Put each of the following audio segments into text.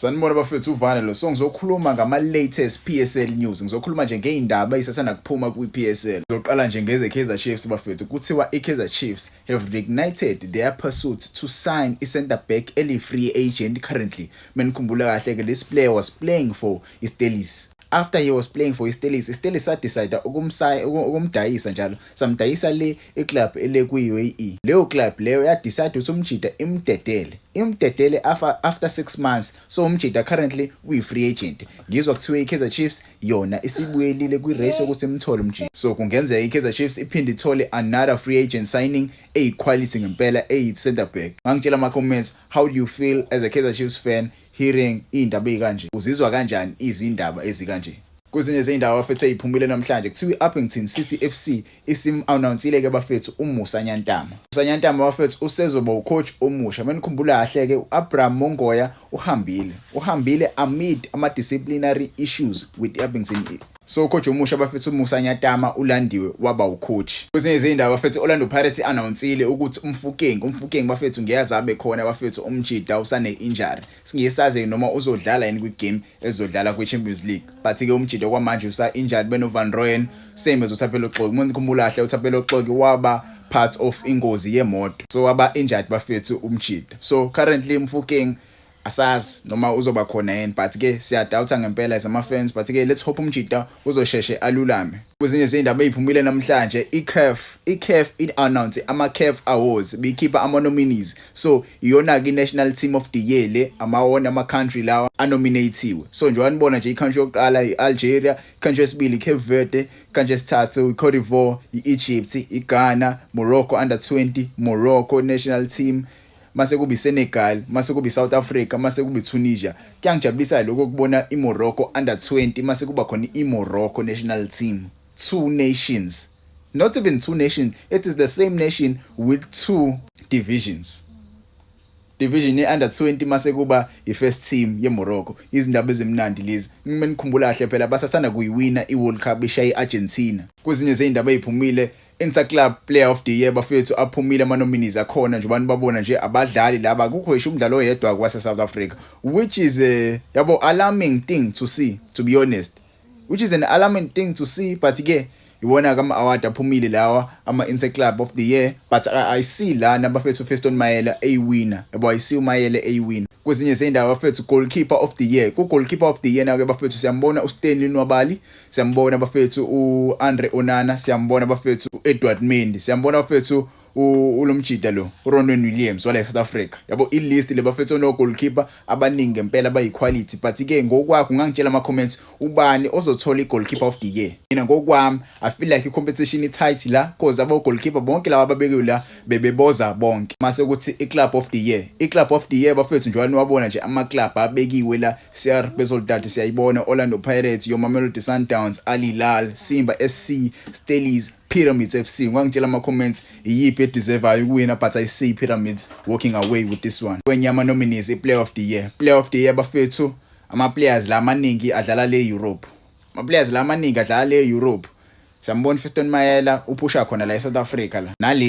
Sanibona bafethu uvana lo so ngizokhuluma ngama latest PSL news. Ngizokhuluma nje ngeindaba ezisasana kuphuma kwi-PSL. Ngizoqala nje ngeze Kaizer Chiefs bafethu. Kuthiwa i-Kaizer Chiefs have reignited their pursuit to sign i-center back free agent currently. Menikhumbula kahle ke this player was playing for iStelis. After he was playing for iStelis sadecide ukumdayisa njalo. Samdayisa le iclub ele kwi-UAE. Leyo club leyo yadecide ukuthi umjida imdedele after 6 months. So umjida currently we-free agent. Ngizwa kuthiwa i-Kaizer Chiefs yona isibuyelile kwi-race ukuthi imthole umjida. So kungenzeka i-Kaizer Chiefs iphinde ithole another free agent signing equality ngempela center back. Ngangitshela ama-comments, how do you feel as a Kaizer Chiefs fan hearing indaba ezikanje? Uzizwa kanjani izindaba ezikanje? Kuzinye izindaba bafethu eziphumile namhlanje kuthiwa i-Upington City FC isim-announcile ke bafethu uMusa Nyantama. Musa Nyantama bafethu usezoba ucoach omusha. Menikhumbula kahle ke uAbraham Mongoya uhambile amid ama-disciplinary issues with i-Upington. So coach omusha bafethu uMusa Nyantama ulandiwe waba ucoach. Kuzinye izindaba bafethu Orlando Pirates announcile ukuthi umfukeng bafethu ngiyazabe khona bafethu umjida usane injury. Singisaze noma uzodlala yini kwi-game ezodlala kwi-Champions League. But ke umjida kwamanje usa injured beno Van Rooyen same uThapelo Xoli. Umuntu khumbula kahle uThapelo Xoli waba part of ingozi yemoto. So waba injured bafethu umjida. So currently umfukeng asazi noma uzoba khona yini, but ke siyadoubta ngempela as ama-fans, but ke let's hope umjida uzosheshe alulame. Kuzinye izindaba eziphumile namhlanje i-CAF announce ama-CAF Awards bekhipha ama-nominees. So iyona ke national team of the year le ama-country lawa anominatiwe. So nje wanibona nje i-country yokuqala i-Algeria, i-country yesibili i-Cape Verde, i-country yesithathu i-Cote d'Ivoire, i-Egypt, i-Ghana, Morocco under 20, Morocco national team. Mase kubi Senegal, mase kubi South Africa, mase kubi Tunisia. Kuyangijabulisa lokho kubona iMorocco under 20 mase kuba khona iMorocco national team. 2 nations. Not even 2 nations. It is the same nation with 2 divisions. Division under 20 mase kuba i-first team yeMorocco. Izindaba ezimnandi lezi. Ngikhumbula kahle phela basasana kuyiwina iWorld Cup ishaye iArgentina. Kuzinye izindaba eziphumile Interclub Player of the Year bafethu aphumile ama-nominees akhona nje abantu babona nje abadlali laba kukho isho umdlalo oyedwa kwase South Africa, which is alarming thing to see, to be honest, which is an alarming thing to see. But ke iwona kama award aphumile lawa ama-Interclub of the Year, but I see la nabafethu Fiston Mayele winner. I see uMayele winner. Kwezinye izindaba bafethu goalkeeper of the year. Ku goalkeeper of the year na ke bafethu siyambona uStanley Nwabali, siyambona bafethu uAndre Onana, siyambona bafethu uEdward Mendy, siyambona bafethu ulomjida lo uRonwen Williams wala eSouth Africa. Yabo ilist le bafethu no goalkeeper abaningi ngempela bayiquality, but ke ngokwakho ngangitshela ama-comments ubani ozothola i-goalkeeper of the year. Mina ngokwami I feel like i-competition i-tight la cause abo goalkeeper bonke laba ababekiwe la bebeboza bonke. Mase ukuthi i-club of the year bafethu nje wabona nje ama-club abekiwe la CR Besoldati siyayibona, Orlando Pirates, Mamelodi Sundowns, Al Hilal, Simba SC, Stelis, Pyramids FC. Ngangitshela ama-comments iyiphi deserve ukuwina, but I see Pyramids walking away with this one. Kwenye ama-nominees i-player of the year bafethu ama-players la amaningi adlala le Europe. Siyambona Fiston Mayele uphusha khona la eSouth Africa la. Nale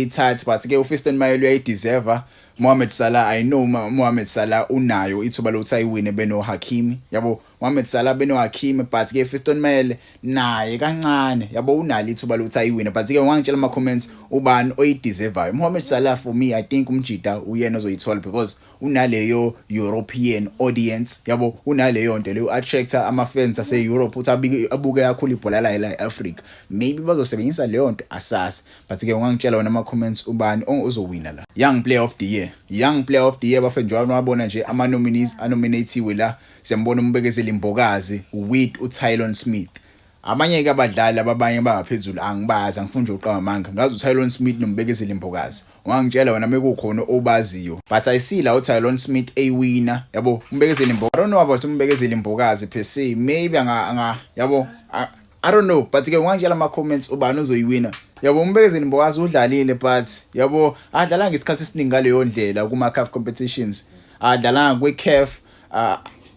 i-tight but ke uFiston Mayele uyayideserve. Mohamed Salah, I know Mohamed Salah unayo ithuba lokuthi ayiwine beno Hakimi. Yabo Mohamed Salah beno Hakimi, but ke Fiston Mayele naye kancane. Yabo unalo ithuba lokuthi ayiwine, but ke ngangitshela ama-comments ubani oyideserve. Mohamed Salah for me I think umjida uyena ozoyithola because unaleyo European audience. Yabo unaleyo nto leyo attractor ama-fans ase-Europe uthi abuke kakhulu ibhola la e-Africa. Maybe bazosebenzisa leyo nto asasi, but ke ngangitshela wona ama-comments ubani ozowina la. Young player of the year bafethu nje wabona nje ama-nominees anominatiwe la. Siyambona umbekezeli Mbokazi, with uTylon Smith. Abanye ke abadlali abanye bangaphezulu angibazi, angifuni nje uqamba amanga. Ngazi uTylon Smith nombekezeli Mbokazi. Wangitshela wona mekukhona obaziyo, but I see la uTylon Smith winner. Yabo umbekezeli Mbokazi, I don't know about umbekezeli Mbokazi per se, maybe yabo I don't know, but ke ngangitshela ama-comments ubani ozoyiwina. Yabo umbekezeli Mbokazi udlalile, but yabo adlala ngesikhathi esiningi ngaleyo ndlela kuma-CAF competitions. Adlala kwi-CAF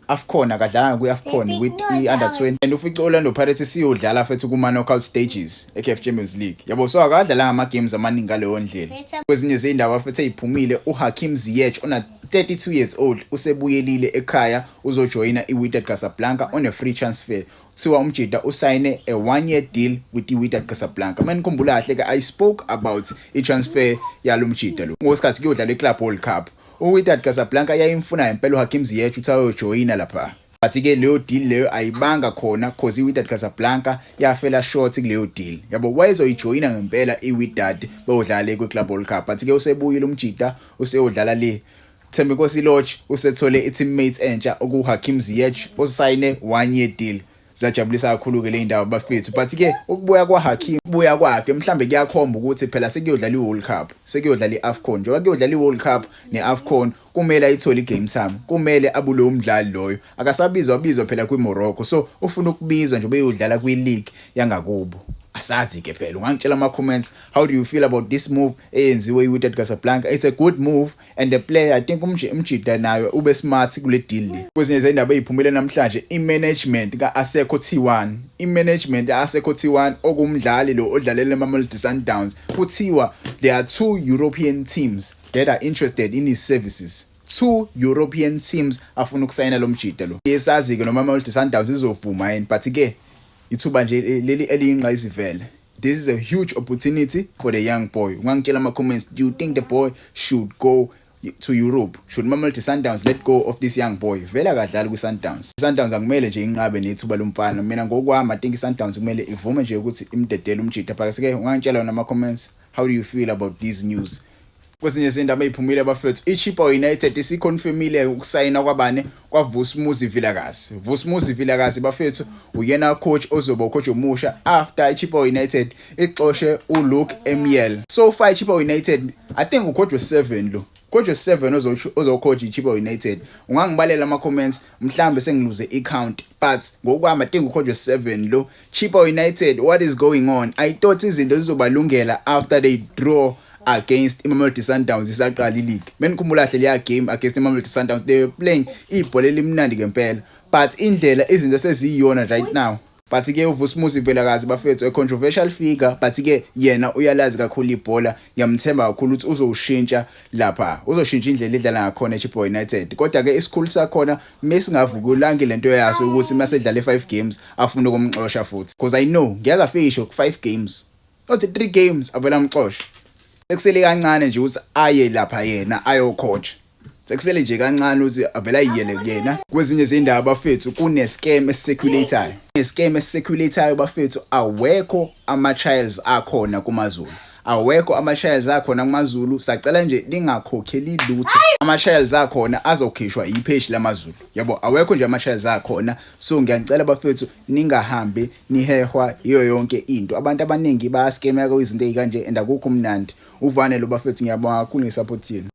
AFCON akadlala kwi-AFCON with i-under 20, and ufice Orlando Pirates siyodlala fethu kuma-knockout stages e-CAF Champions League. Yabo so akadlala ngama-games amaningi ngaleyo ndlela. Kwezinye izindaba fethu eziphumile uHakim Ziyech ona 32 years old, usebuyelile ekhaya uzojoyina iWydad Casablanca on a free transfer. Kuthiwa umjida usayine a 1-year deal with iWydad Casablanca. Manikhumbula kahle ke I spoke about i-transfer yalo mjida lo. Ngosikhathi kuyodlala iClub World Cup. uWydad Casablanca yayimfuna impela uHakim Ziyech ukuthi ayojoyina lapha. But ke leyo deal leyo ayibanga khona cause iWydad Casablanca yafela short kuleyo deal. Yabo wayezoyijoyina ngempela iWydad bayodlala kwiClub World Cup. But ke usebuyile umjida useyodlala le Thembinkosi Lorch usethole i-teammates entsha okuHakim Ziyech osayine 1-year deal. Zajabulisa kakhulu ke le ndawo bafethu. But ke ukubuya kwaHakim kubuya kwakhe mhlambe kuyakhomba ukuthi phela sekuyodlala iWorld Cup, sekuyodlala iAFCON. Njengoba kuyodlala iWorld Cup neAFCON kumele ayithole igame time, kumele abulo umdlali loyo. Akasabizwa phela kwiMorocco, so ufuna ukubizwa nje beyodlala kwileague yangakubo. Asazi ke phela ungangitshela ama comments, how do you feel about this move eyenziwe iWydad Casablanca? It's a good move and the player I think umjida nayo ube smart kule deal le. Kwezinye izindaba eziphumile namhlanje imanagement kaAseko T1, imanagement kaAseko T1 okumdlali lo odlalela eMamelodi Sundowns, kuthiwa there are 2 European teams that are interested in his services. 2 European teams afuna ukusayina lo mjida lo. Yesazi ke noMamelodi Sundowns izovuma yini, but ke ithuba nje leli eliyinqayizivele. This is a huge opportunity for the young boy. Ungangitshela ama comments, do you think the boy should go to Europe? Should Mamelodi Sundowns let go of this young boy? Vela kadlala kuSundowns. Sundowns akumele nje inqabe nethuba lomfana. Mina ngokwami I think iSundowns kumele ivume nje ukuthi imdedele umjida phakathi ke. Ungangitshela wona ama comments, how do you feel about this news? Kwezinye izindaba eziphumile bafethu, iChippa United isiconfirmile ukusayina kwabane kwaVusumuzi Vilakazi. Vusumuzi Vilakazi bafethu uyena coach ozoba coach omusha after iChippa United ixoshe uLuke Emile. So far iChippa United I think ucoach we7 lo. Coach we7 ozocoach iChippa United. Ungangibalela ama comments mhlambe sengiluze icount, but ngokwami I think ucoach we7 lo. Chippa United, what is going on? I thought izinto zizobalungela after they draw against Mamelodi Sundowns isaqala ileague. Menikhumbula hle leya game against Mamelodi Sundowns, they were playing ibhola elimnandi ngempela, but indlela izinto seziyona right now. But ke uVusumuzi Vilakazi bafethu a controversial figure, but ke yena uyalazi kakhulu ibhola, ngiyamthemba kakhulu ukuthi uzoshintsha lapha, uzoshintsha indlela edlala ngakhona eChippa United. Kodwa ke isikhulu sakhona mesingavukulanga lento yaso ukuthi masedlala 5 games afuna ukumxosha futhi, because I know ngiyaza fisho 5 games not 3 games avela umxosha. Sekusele kancane nje ukuthi aye lapha yena ayocoach. Sekusele nje kancane ukuthi avela yiyele kuyena. Kwezinye izindaba bafethu kune-scam esicirculator. Scam esicirculator bafethu awekho ama-trials akhona kumaZulu. Awekho ama-trials akhona kumaZulu. Sacela nje lingakhokheli lutho. Ama-trials akhona azokhishwa ipage lamaZulu. Yabo awekho nje ama-trials akhona. So ngiyacela bafethu ningahambe nihehwa iyo yonke into. Abantu abaningi bayascameka izinto ezikanje and akukho mnandi. Uvane lo bafethu ngiyabonga kakhulu ngesupport yenu.